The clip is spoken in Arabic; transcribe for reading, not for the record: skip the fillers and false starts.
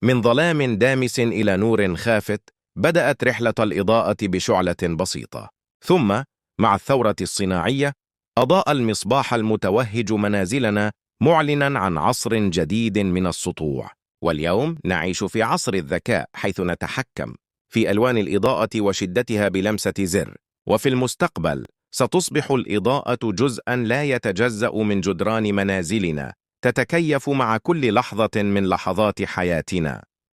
من ظلام دامس إلى نور خافت، بدأت رحلة الإضاءة بشعلة بسيطة. ثم مع الثورة الصناعية أضاء المصباح المتوهج منازلنا، معلنا عن عصر جديد من السطوع. واليوم نعيش في عصر الذكاء، حيث نتحكم في ألوان الإضاءة وشدتها بلمسة زر. وفي المستقبل ستصبح الإضاءة جزءاً لا يتجزأ من جدران منازلنا، تتكيف مع كل لحظة من لحظات حياتنا.